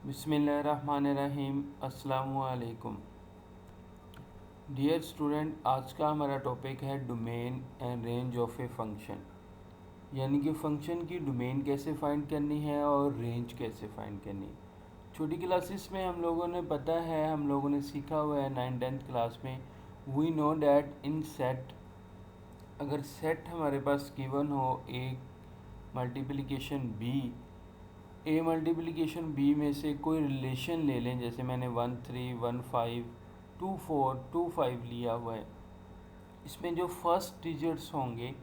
बिस्मिल्लाहिर्रहमानिर्रहीम। अस्सलामुअलैकुम। Dear student, आज का हमारा टॉपिक है domain and range of a function, यानी कि फ़ंक्शन की डोमेन कैसे फाइंड करनी है और रेंज कैसे फाइंड करनी है। छोटी क्लासेस में हम लोगों ने पता है, हम लोगों ने सीखा हुआ है 9th क्लास में। We know that in set, अगर सेट हमारे पास गिवन हो A multiplication B, A multiplication B में से कोई रिलेशन ले लें, जैसे मैंने 1 3 1 5 2 4 2 5 लिया हुआ है। इसमें जो फर्स्ट डिजिट्स होंगे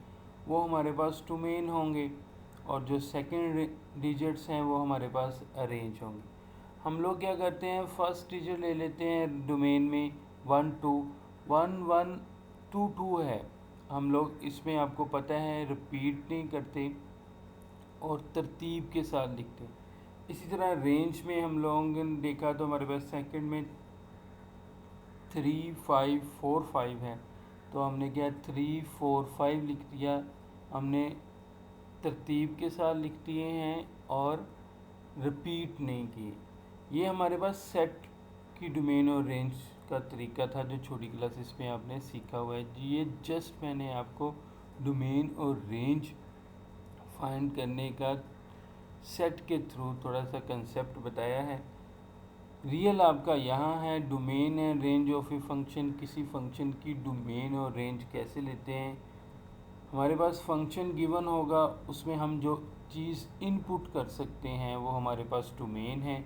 वो हमारे पास डोमेन होंगे और जो सेकंड डिजिट्स हैं वो हमारे पास अरेंज होंगे। हम लोग क्या करते हैं, फर्स्ट डिजिट ले लेते हैं डोमेन में 1 2 1 1 2 2 है। हम लोग इसमें आपको पता है रिपीट नहीं करते और तरतीब के साथ लिखते हैं। इसी तरह रेंज में हम लोगों ने देखा तो हमारे पास सेकंड में 3 5 4 5 है, तो हमने क्या 3 4 5 लिख दिया, हमने तरतीब के साथ लिख दिए हैं और रिपीट नहीं किए। ये हमारे पास सेट की डोमेन और रेंज का तरीका था जो छोटी क्लासेस में आपने सीखा हुआ है। ये जस्ट मैंने आपको डोमेन और रेंज फाइंड करने का सेट के थ्रू थोड़ा सा कंसेप्ट बताया है। रियल आपका यहाँ है domain and range of a function. किसी फंक्शन की डोमेन और रेंज कैसे लेते हैं, हमारे पास फंक्शन गिवन होगा, उसमें हम जो चीज़ इनपुट कर सकते हैं वो हमारे पास डोमेन है।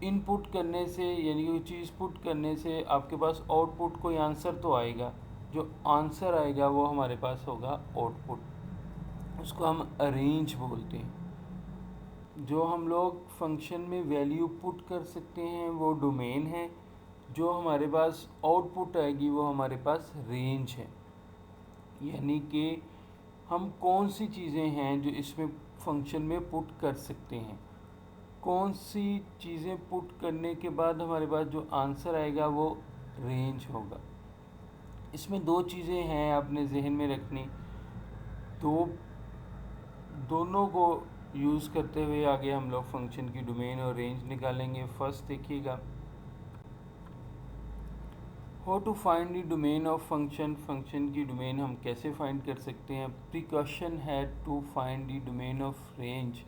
इनपुट करने से यानी कि चीज़ पुट करने से आपके पास आउटपुट कोई आंसर तो आएगा, जो आंसर आएगा वो हमारे पास होगा आउटपुट, उसको हम अरेंज बोलते हैं। जो हम लोग फंक्शन में वैल्यू पुट कर सकते हैं वो डोमेन है, जो हमारे पास आउटपुट आएगी वो हमारे पास रेंज है। यानी कि हम कौन सी चीज़ें हैं जो इसमें फंक्शन में पुट कर सकते हैं, कौन सी चीज़ें पुट करने के बाद हमारे पास जो आंसर आएगा वो रेंज होगा। इसमें दो चीज़ें हैं आपने जहन में रखनी, तो दोनों को यूज़ करते हुए आगे हम लोग फंक्शन की डोमेन और रेंज निकालेंगे। फर्स्ट देखिएगा, how to find the domain of function. Function की डोमेन हम कैसे फाइंड कर सकते हैं। प्रिकॉशन है to find the domain of range,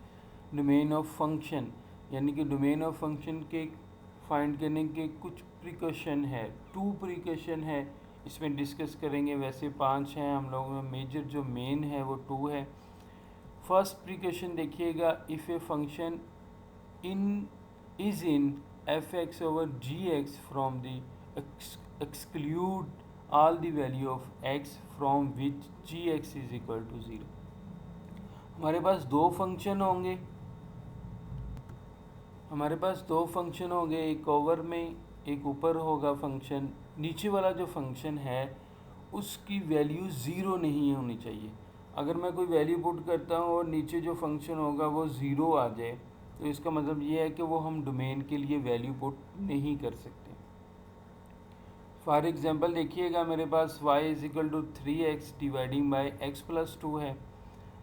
domain of function, यानी कि डोमेन ऑफ फंक्शन के फाइंड करने के कुछ प्रिकॉशन है, 2 प्रिकॉशन है, इसमें डिस्कस करेंगे। वैसे 5 हैं, हम लोगों में मेजर जो मेन है वो 2 है। फर्स्ट प्रिकॉशन देखिएगा, if a function is in F X over G X from the exclude all the value of X from which G X is equal to 0। हमारे पास दो फंक्शन होंगे, एक ओवर में एक ऊपर होगा फंक्शन। नीचे वाला जो फंक्शन है उसकी वैल्यू 0 नहीं होनी चाहिए। अगर मैं कोई वैल्यू पुट करता हूँ और नीचे जो फंक्शन होगा वो 0 आ जाए, तो इसका मतलब ये है कि वो हम डोमेन के लिए वैल्यू पुट नहीं कर सकते। फॉर एग्जांपल देखिएगा, मेरे पास y is equal to 3x dividing by x plus 2 है।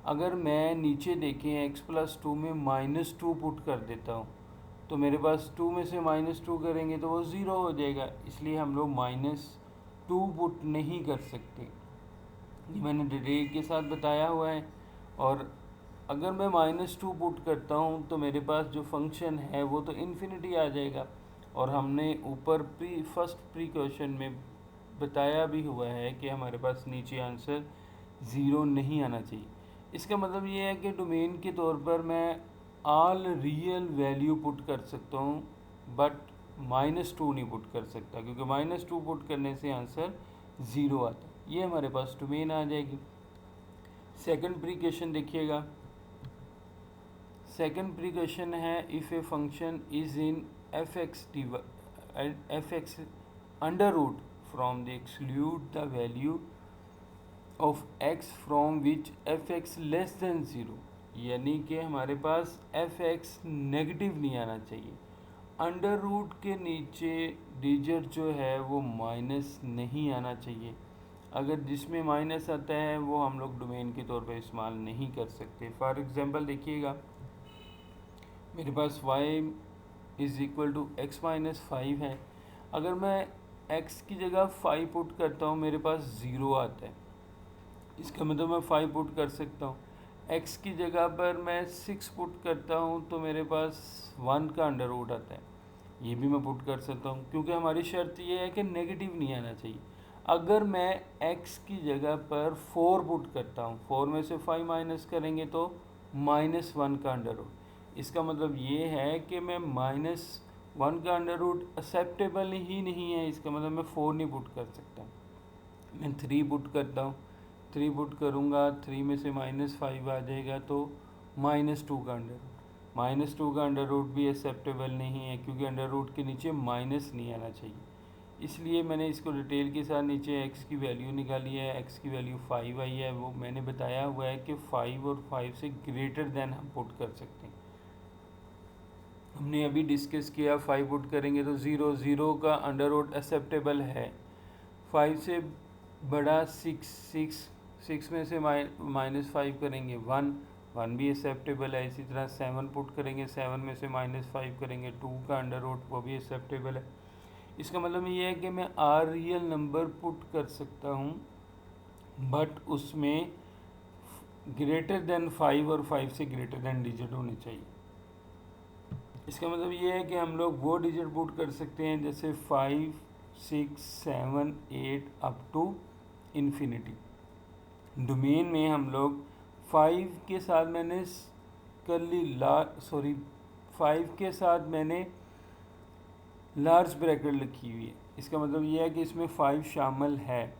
अगर मैं नीचे देखें x प्लस 2 में -2 पुट कर देता हूँ, तो मेरे पास 2 में से -2 करेंगे तो वो 0 हो जाएगा, इसलिए हम लोग -2 पुट नहीं कर सकते। ये मैंने डिटेल के साथ बताया हुआ है। और अगर मैं -2 पुट करता हूँ तो मेरे पास जो फंक्शन है वो तो इन्फिनिटी आ जाएगा। और हमने ऊपर फर्स्ट प्रिकॉशन में बताया भी हुआ है कि हमारे पास नीचे आंसर 0 नहीं आना चाहिए। इसका मतलब ये है कि डोमेन के तौर पर मैं ऑल रियल वैल्यू पुट कर सकता हूँ, बट -2 नहीं पुट कर सकता, क्योंकि -2 पुट करने से आंसर 0 आता है। ये हमारे पास डोमेन आ जाएगी। सेकंड प्रिकॉशन देखिएगा, सेकंड प्रिकॉशन है, if a function is in F X under root from the exclude the value of x from which F X less than 0, यानी कि हमारे पास एफ एक्स नेगेटिव नहीं आना चाहिए। अंडर रूट के नीचे डिजिट जो है वो माइनस नहीं आना चाहिए। अगर जिसमें माइनस आता है वो हम लोग डोमेन के तौर पर इस्तेमाल नहीं कर सकते। फॉर एग्जांपल देखिएगा, मेरे पास y is equal to x minus 5 है। अगर मैं x की जगह 5 पुट करता हूँ मेरे पास 0 आता है, इसका मतलब मैं 5 पुट कर सकता हूँ। x की जगह पर मैं 6 पुट करता हूँ तो मेरे पास 1 का अंडर रूट आता है, ये भी मैं पुट कर सकता हूँ, क्योंकि हमारी शर्त ये है कि नेगेटिव नहीं आना चाहिए। अगर मैं x की जगह पर 4 पुट करता हूँ, 4 में से 5 माइनस करेंगे तो -1 का अंडर रूट, इसका मतलब ये है कि मैं -1 का अंडर रूट एक्सेप्टेबल ही नहीं है, इसका मतलब मैं 4 नहीं पुट कर सकता। मैं 3 पुट करता हूँ, 3 पुट करूँगा, 3 में से -5 आ जाएगा तो -2 का अंडर रूट, -2 का अंडर रूट भी एक्सेप्टेबल नहीं है, क्योंकि अंडर रूट के नीचे माइनस नहीं आना चाहिए। इसलिए मैंने इसको डिटेल के साथ नीचे x की वैल्यू निकाली है, x की वैल्यू 5 आई है। वो मैंने बताया हुआ है कि 5 और 5 से ग्रेटर देन हम पुट कर सकते हैं। हमने अभी डिस्कस किया 5 पुट करेंगे तो 0, 0 का अंडर रूट एक्सेप्टेबल है। 5 से बड़ा 6 में से -5 करेंगे 1 भी एक्सेप्टेबल है। इसी तरह 7 पुट करेंगे, 7 में से -5 करेंगे 2 का अंडर रूट, वो भी एक्सेप्टेबल है। इसका मतलब ये है कि मैं आर रियल नंबर पुट कर सकता हूँ, बट उसमें ग्रेटर देन 5 और 5 से ग्रेटर देन डिजिट होने चाहिए। इसका मतलब ये है कि हम लोग वो डिजिट पुट कर सकते हैं जैसे 5, 6, 7, 8 अप टू इन्फिनिटी। डोमेन में हम लोग 5 के साथ मैंने सॉरी 5 के साथ मैंने लार्ज ब्रैकेट लिखी हुई है, इसका मतलब ये है कि इसमें 5 शामिल है।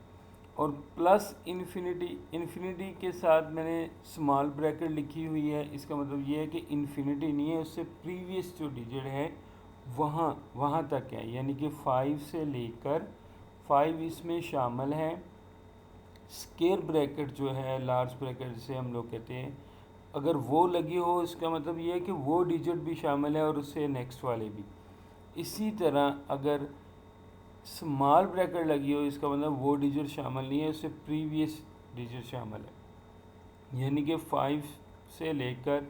और प्लस इन्फिनिटी के साथ मैंने स्मॉल ब्रैकेट लिखी हुई है, इसका मतलब ये है कि इन्फिनिटी नहीं है, उससे प्रीवियस जो डिजिट है वहाँ तक है, यानी कि 5 से लेकर 5 इसमें शामिल है। स्क्वायर ब्रैकेट जो है, लार्ज ब्रैकेट जिसे हम लोग कहते हैं, अगर वो लगी हो इसका मतलब ये है कि वो डिजिट भी शामिल है और उससे नेक्स्ट वाले भी। इसी तरह अगर स्मॉल ब्रैकेट लगी हो इसका मतलब वो डिजिट शामिल नहीं है, उससे प्रीवियस डिजिट शामिल है, यानी कि 5 से लेकर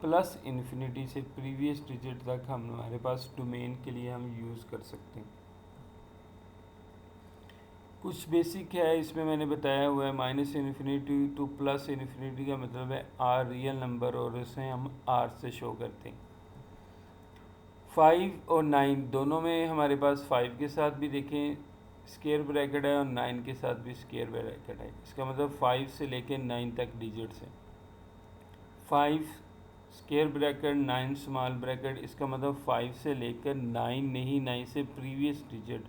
प्लस इन्फिनिटी से प्रीवियस डिजिट तक हमारे पास डोमेन के लिए हम यूज़ कर सकते हैं। कुछ बेसिक है इसमें मैंने बताया हुआ है। -इन्फिनिटी टू प्लस इन्फिनिटी का मतलब है आर रियल नंबर और उसे हम आर से शो करते हैं। 5 और 9 दोनों में हमारे पास 5 के साथ भी देखें स्क्वायर ब्रैकेट है और 9 के साथ भी स्क्वायर ब्रैकेट है, इसका मतलब 5 से लेकर 9 तक डिजिट्स है। 5 स्क्वायर ब्रैकेट 9 स्मॉल ब्रैकेट, इसका मतलब 5 से लेकर 9 नहीं, 9 से प्रीवियस डिजिट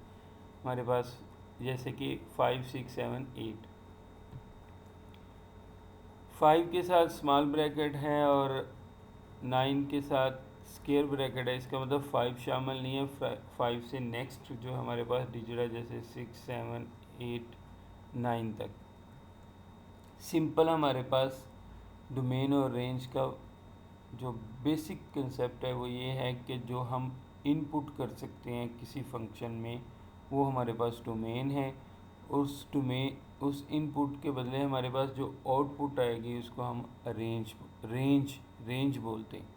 हमारे पास, जैसे कि 5, 6, 7, 8। 5 के साथ स्मॉल ब्रैकेट है और 9 के साथ स्क्वायर ब्रैकेट है, इसका मतलब 5 शामिल नहीं है। 5 से नेक्स्ट जो हमारे पास डिजिट है जैसे 6, 7, 8, 9 तक। सिंपल हमारे पास डोमेन और रेंज का जो बेसिक कंसेप्ट है वो ये है कि जो हम इनपुट कर सकते हैं किसी फंक्शन में वो हमारे पास डोमेन है। उस इनपुट के बदले हमारे पास जो आउटपुट आएगी उसको हम रेंज बोलते हैं।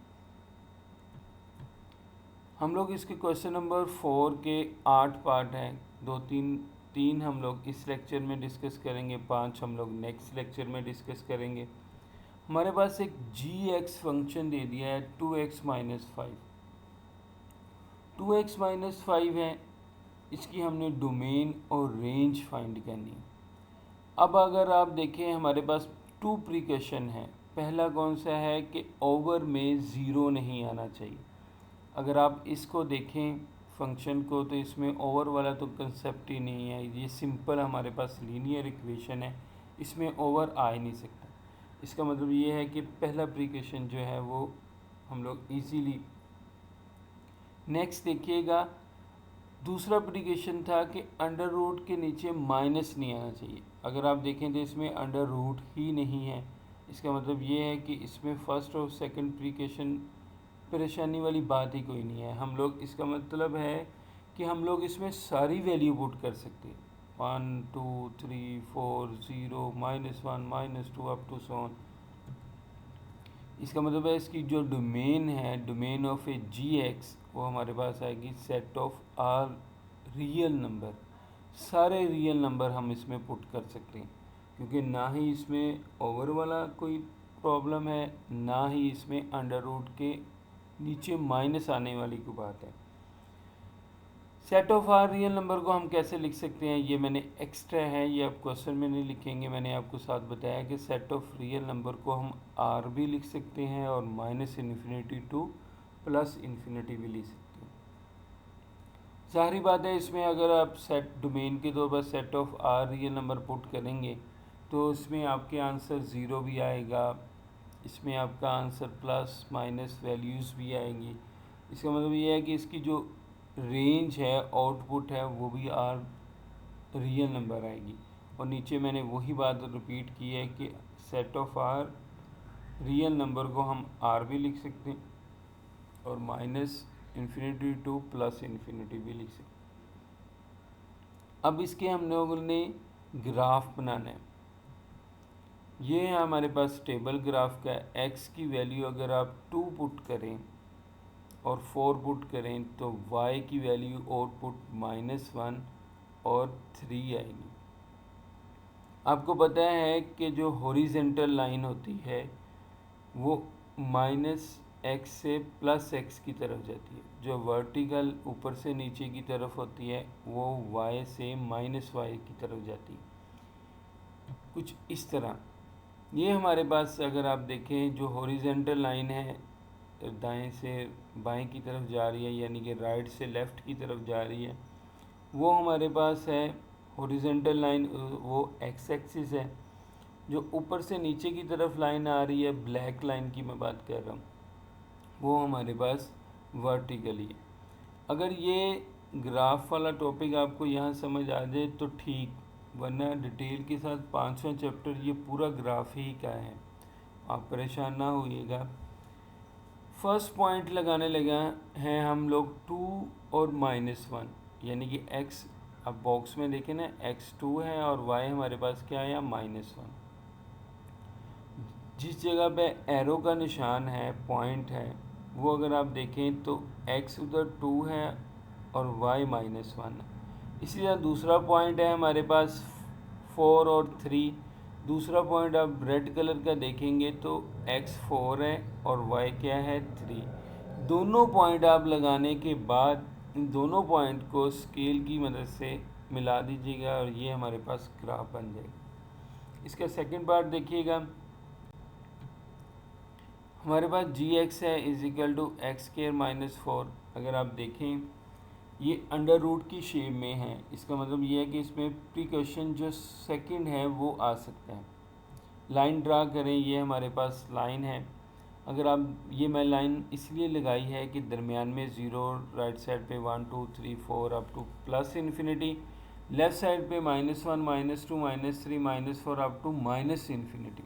हम लोग इसके क्वेश्चन नंबर 4 के 8 पार्ट हैं, 3 हम लोग इस लेक्चर में डिस्कस करेंगे, 5 हम लोग नेक्स्ट लेक्चर में डिस्कस करेंगे। हमारे पास एक g(x) फंक्शन दे दिया है 2x माइनस 5, 2x माइनस 5 है, इसकी हमने डोमेन और रेंज फाइंड करनी है। अब अगर आप देखें हमारे पास 2 प्रीकंडीशन है। पहला कौन सा है कि ओवर में 0 नहीं आना चाहिए। अगर आप इसको देखें फंक्शन को तो इसमें ओवर वाला तो कंसेप्ट ही नहीं है, ये सिंपल हमारे पास लीनियर इक्वेशन है, इसमें ओवर आ ही नहीं सकता। इसका मतलब ये है कि पहला प्रीकंडीशन जो है वो हम लोग इजीली। नेक्स्ट देखिएगा, दूसरा प्रीकंडीशन था कि अंडर रूट के नीचे माइनस नहीं आना चाहिए। अगर आप देखें तो इसमें अंडर रूट ही नहीं है, इसका मतलब ये है कि इसमें फर्स्ट और सेकंड प्रीकंडीशन परेशानी वाली बात ही कोई नहीं है। हम लोग, इसका मतलब है कि हम लोग इसमें सारी वैल्यू पुट कर सकते हैं, 1, 2, 3, 4, 0, -1, -2 अप टू 7। इसका मतलब है इसकी जो डोमेन है, domain of a g x, वो हमारे पास आएगी set of R real number. सारे रियल नंबर हम इसमें पुट कर सकते हैं, क्योंकि ना ही इसमें ओवर वाला कोई प्रॉब्लम है, ना ही इसमें अंडर रूट के नीचे माइनस आने वाली कोई बात है। Set of R real number को हम कैसे लिख सकते हैं, ये मैंने एक्स्ट्रा है, ये आप क्वेश्चन में नहीं लिखेंगे। मैंने आपको साथ बताया कि सेट ऑफ रियल नंबर को हम आर भी लिख सकते हैं और minus infinity to plus infinity भी लिख सकते हैं। ज़ाहिर बात है, इसमें अगर आप सेट डोमेन के तौर पर set of R real number put करेंगे तो इसमें आपके आंसर ज़ीरो भी आएगा, इसमें आपका आंसर प्लस माइनस वैल्यूज़ भी आएंगी। इसका मतलब ये है कि इसकी जो रेंज है, आउटपुट है, वो भी आर रियल नंबर आएगी। और नीचे मैंने वही बात रिपीट की है कि set of R real number को हम आर भी लिख सकते हैं और minus infinity to plus infinity भी लिख सकते हैं। अब इसके हम लोगों ने ग्राफ बनाना है। ये है हमारे पास टेबल ग्राफ का। एक्स की वैल्यू अगर आप 2 पुट करें और 4 पुट करें तो y की वैल्यू आउटपुट -1 और 3 आएगी। आपको पता है कि जो हॉरिजेंटल लाइन होती है वो -x से +x की तरफ जाती है, जो वर्टिकल ऊपर से नीचे की तरफ होती है वो y से -y की तरफ जाती है, कुछ इस तरह। ये हमारे पास अगर आप देखें जो हॉरिजेंटल लाइन है दाएं से बाएं की तरफ जा रही है, यानी कि राइट से लेफ़्ट की तरफ जा रही है, वो हमारे पास है हॉरिजेंटल लाइन, वो एक्स एक्सिस है। जो ऊपर से नीचे की तरफ लाइन आ रही है, ब्लैक लाइन की मैं बात कर रहा हूँ, वो हमारे पास वर्टिकली है। अगर ये ग्राफ वाला टॉपिक आपको यहाँ समझ आ जाए तो ठीक, वरना डिटेल के साथ 5वां चैप्टर ये पूरा ग्राफ ही का है, आप परेशान ना होइएगा। फर्स्ट पॉइंट लगाने लगा हैं हम लोग 2 और -1, यानी कि x, अब बॉक्स में देखें ना, x2 है और y हमारे पास क्या है, -1। जिस जगह पे एरो का निशान है, पॉइंट है, वो अगर आप देखें तो x उधर 2 है और y -1 है। इसी तरह दूसरा पॉइंट है हमारे पास 4 और 3। दूसरा पॉइंट आप रेड कलर का देखेंगे तो x 4 है और y क्या है, 3। दोनों पॉइंट आप लगाने के बाद इन दोनों पॉइंट को स्केल की मदद से मिला दीजिएगा और ये हमारे पास ग्राफ बन जाएगा। इसका सेकंड पार्ट देखिएगा, हमारे पास जी एक्स है =x²-4। अगर आप देखें ये अंडर रूट की शेप में है, इसका मतलब ये है कि इसमें प्रिकॉशन जो सेकंड है वो आ सकता है। लाइन ड्रा करें, ये हमारे पास लाइन है। अगर आप ये मैं लाइन इसलिए लगाई है कि दरमियान में 0, राइट साइड पे 1 2 3 4 up to plus infinity, left side पे -1 -2 -3 -4 अप टू माइनस इन्फिनिटी।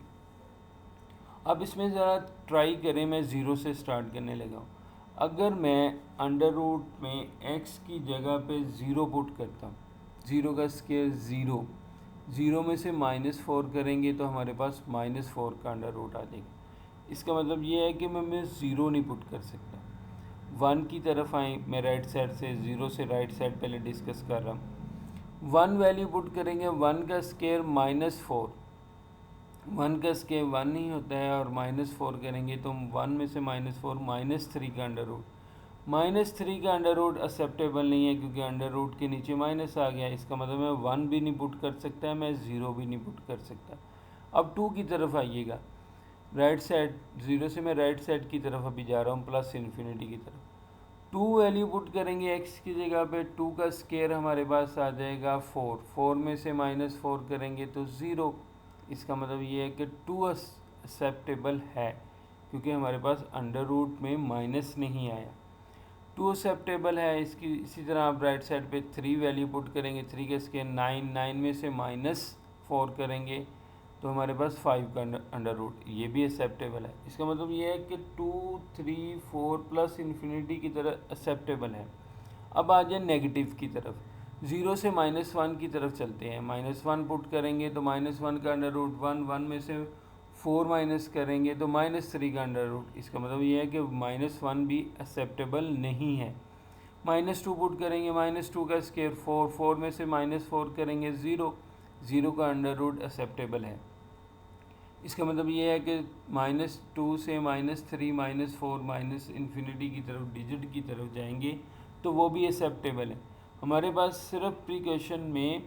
अब इसमें ज़रा ट्राई करें, मैं ज़ीरो से स्टार्ट करने लगा हूँ। अगर मैं अंडर रूट में x की जगह पे 0 पुट करता हूँ, 0 का स्क्वायर 0, 0 में से -4 करेंगे तो हमारे पास -4 का अंडर रूट आ जाएगा। इसका मतलब ये है कि मैं 0 नहीं पुट कर सकता। 1 की तरफ आए, मैं राइट साइड से 0 से राइट साइड पहले डिस्कस कर रहा हूँ। 1 वैल्यू पुट करेंगे, 1 का स्क्वायर -4, 1 का स्क्वायर 1 नहीं होता है, और -4 करेंगे तो 1 में से -4 -3 का अंडर रूट। -3 का अंडर रूट एक्सेप्टेबल नहीं है क्योंकि अंडर रूट के नीचे माइनस आ गया। इसका मतलब मैं 1 भी नहीं पुट कर सकता, मैं 0 भी नहीं पुट कर सकता। अब 2 की तरफ आइएगा, राइट साइड 0 से मैं राइट साइड की तरफ अभी जा रहा हूँ, प्लस इन्फिनिटी की तरफ। 2 वैल्यू पुट करेंगे x की जगह पे, 2 का स्क्वायर हमारे पास आ जाएगा 4, 4 में से -4 करेंगे तो 0। इसका मतलब ये है कि 2 एक्सेप्टेबल है क्योंकि हमारे पास अंडर रूट में माइनस नहीं आया, 2 एक्सेप्टेबल है। इसकी इसी तरह आप राइट साइड पे 3 वैल्यू पुट करेंगे, 3 का स्क्वायर 9, 9 में से -4 करेंगे तो हमारे पास 5 का अंडर रूट, ये भी एक्सेप्टेबल है। इसका मतलब ये है कि 2 3 4 प्लस इन्फिनिटी की तरह एक्सेप्टेबल है। अब आ जाए नेगेटिव की तरफ, 0 से -1 की तरफ चलते हैं। -1 पुट करेंगे तो -1 का अंडर रूट 1, 1 में से 4 माइनस करेंगे तो -3 का अंडर रूट। इसका मतलब ये है कि -1 भी एक्सेप्टेबल नहीं है। -2 पुट करेंगे, -2 का स्क्वायर 4, 4 में से -4 करेंगे 0, 0 का अंडर रूट एक्सेप्टेबल है। इसका मतलब ये है कि -2 से -3 -4 माइनस इन्फिनिटी की तरफ डिजिट की तरफ जाएंगे तो वो भी एक्सेप्टेबल है। हमारे पास सिर्फ प्रीक्वेशन में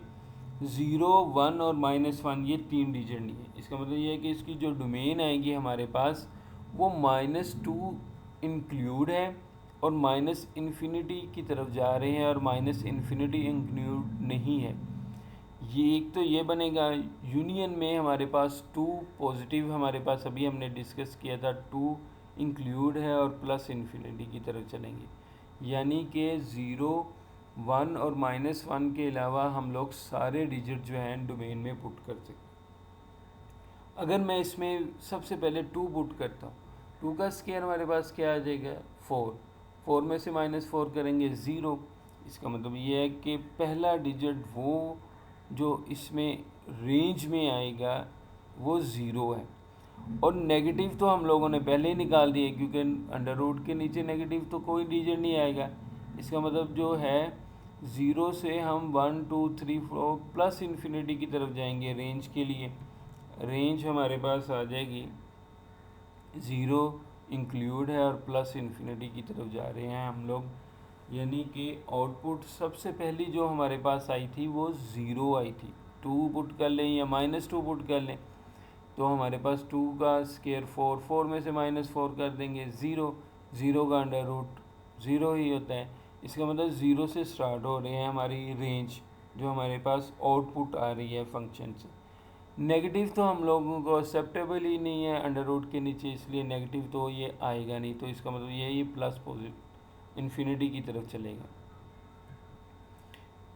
0, 1 और -1 ये 3 डिजिट नहीं है। इसका मतलब ये है कि इसकी जो डोमेन आएगी हमारे पास वो -2 इंक्लूड है और -इन्फिनिटी की तरफ जा रहे हैं और -इन्फिनिटी इंक्लूड नहीं है। ये एक तो ये बनेगा। यूनियन में हमारे पास 2 पॉजिटिव, हमारे पास अभी हमने डिस्कस किया था 2 इंक्लूड है और प्लस इन्फिनिटी की तरफ चलेंगे, यानी कि 0, 1 और -1 के अलावा हम लोग सारे डिजिट जो हैं डोमेन में पुट कर सकते हैं। अगर मैं इसमें सबसे पहले 2 पुट करता हूँ, 2 का स्क्वायर हमारे पास क्या आ जाएगा 4, 4 में से -4 करेंगे 0। इसका मतलब ये है कि पहला डिजिट वो जो इसमें रेंज में आएगा वो 0 है। और नेगेटिव तो हम लोगों ने पहले ही निकाल दिए क्योंकि अंडर रूट के नीचे नेगेटिव तो कोई डिजिट नहीं आएगा। इसका मतलब जो है 0 से हम 1, 2, 3, 4 प्लस इन्फिनिटी की तरफ जाएंगे रेंज के लिए। रेंज हमारे पास आ जाएगी 0 इंक्लूड है और प्लस इन्फिनिटी की तरफ जा रहे हैं हम लोग, यानी कि आउटपुट सबसे पहली जो हमारे पास आई थी वो 0 आई थी। 2 पुट कर लें या -2 पुट कर लें तो हमारे पास 2 का स्क्वायर 4, 4 में से -4 कर देंगे 0, 0 का अंडर रूट 0 ही होता है। इसका मतलब 0 से स्टार्ट हो रहे हैं हमारी रेंज जो हमारे पास आउटपुट आ रही है फंक्शन से। नेगेटिव तो हम लोगों को एक्सेप्टेबल ही नहीं है अंडर रूट के नीचे, इसलिए नेगेटिव तो ये आएगा नहीं। तो इसका मतलब ये प्लस पॉजिटिव इन्फिनिटी की तरफ चलेगा।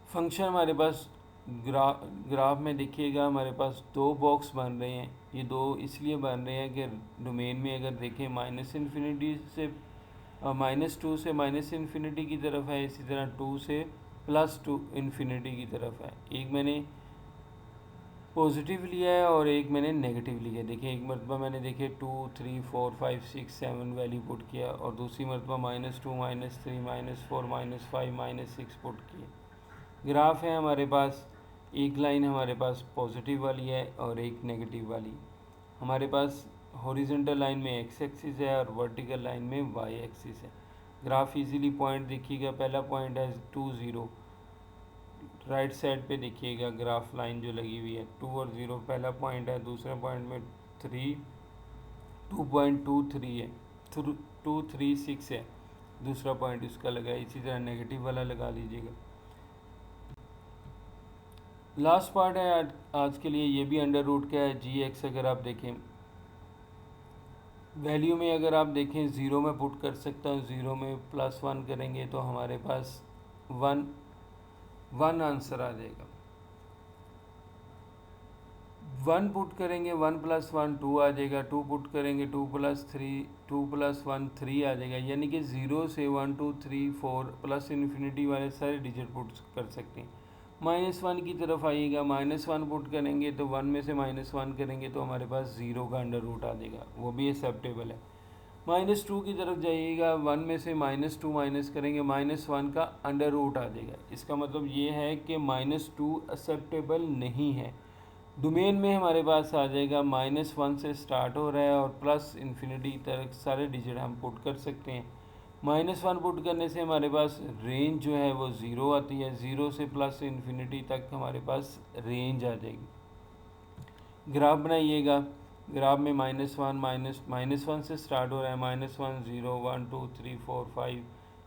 फंक्शन हमारे पास ग्राफ में देखिएगा हमारे पास 2 बॉक्स बन रहे हैं। ये 2 इसलिए बन रहे हैं कि डोमेन में अगर देखें -इन्फिनिटी से -2 से -इन्फिनिटी की तरफ है, इसी तरह 2 से +2 इन्फिनिटी की तरफ है। एक मैंने पॉजिटिव लिया है और एक मैंने नेगेटिव लिया है। देखिए एक मरतबा मैंने देखे 2, 3, 4, 5, 6, 7 वैल्यू पुट किया और दूसरी मरतबा -2, -3, -4, -5, -6 पुट किए। ग्राफ है हमारे पास, एक लाइन हमारे पास पॉजिटिव वाली है और एक नेगेटिव वाली। हमारे पास हॉरिजॉन्टल लाइन में x एक्सिस है और वर्टिकल लाइन में y एक्सिस है। ग्राफ इजीली पॉइंट देखिएगा, पहला पॉइंट है 2, 0, राइट साइड पे देखिएगा ग्राफ लाइन जो लगी हुई है 2 और 0 पहला पॉइंट है, दूसरे पॉइंट में 2.23 है, 236 है दूसरा पॉइंट इसका लगा है। इसी तरह नेगेटिव वाला लगा लीजिएगा। लास्ट पार्ट है आज के लिए, ये भी अंडर रूट का है g(x). अगर आप देखें वैल्यू में, अगर आप देखें 0 में पुट कर सकता हूँ, 0 में +1 करेंगे तो हमारे पास 1 आंसर आ जाएगा। 1 पुट करेंगे 1 + 1 2 आ जाएगा, 2 पुट करेंगे 2 + 1 3 आ जाएगा। यानी कि 0 से 1, 2, 3, 4 प्लस इन्फिनिटी वाले सारे डिजिट पुट कर सकते हैं। -1 की तरफ आइएगा, -1 पुट करेंगे तो 1 में से -1 करेंगे तो हमारे पास 0 का अंडर रूट आ जाएगा, वो भी एक्सेप्टेबल है। -2 की तरफ जाइएगा, 1 में से -2 माइनस करेंगे, -1 का अंडर रूट आ जाएगा। इसका मतलब ये है कि -2 एक्सेप्टेबल नहीं है। डोमेन में हमारे पास आ जाएगा -1 से स्टार्ट हो रहा है और प्लस इन्फिनिटी तक सारे डिजिट हम पुट कर सकते हैं। -1 पुट करने से हमारे पास रेंज जो है वो 0 आती है, 0 से प्लस इन्फिनिटी तक हमारे पास रेंज आ जाएगी। ग्राफ बनाइएगा, ग्राफ में -1 से स्टार्ट हो रहा है, -1, 0, 1, 2, 3, 4, 5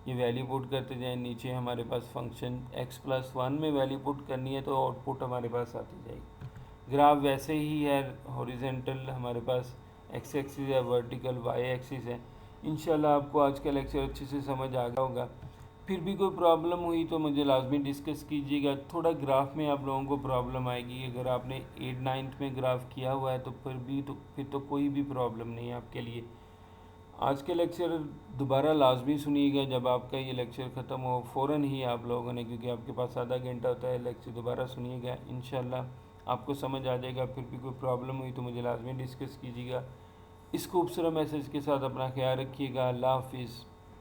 ये वैल्यू पुट करते जाएं। नीचे हमारे पास फंक्शन x+1 में वैल्यू पुट करनी है तो आउटपुट हमारे पास आती जाएगी। ग्राफ वैसे ही है, हॉरिजेंटल हमारे पास x एक्सिस है, वर्टिकल y एक्सिस है। इंशाल्लाह आपको आज का लेक्चर अच्छे से समझ आ गया होगा। फिर भी कोई प्रॉब्लम हुई तो मुझे लाजमी डिस्कस कीजिएगा। थोड़ा ग्राफ में आप लोगों को प्रॉब्लम आएगी, अगर आपने 8, 9th में ग्राफ किया हुआ है तो फिर तो कोई भी प्रॉब्लम नहीं है आपके लिए। आज के लेक्चर दोबारा लाजमी सुनिएगा, जब आपका ये लेक्चर ख़त्म हो फ़ौरन ही आप लोगों ने, क्योंकि आपके पास आधा घंटा होता है, लेक्चर दोबारा सुनिएगा। इंशाल्लाह आपको समझ आ जाएगा। फिर भी कोई प्रॉब्लम हुई तो मुझे लाजमी डिस्कस कीजिएगा। इस खूबसूरत मैसेज के साथ अपना ख्याल रखिएगा। अल्लाह हाफिज़।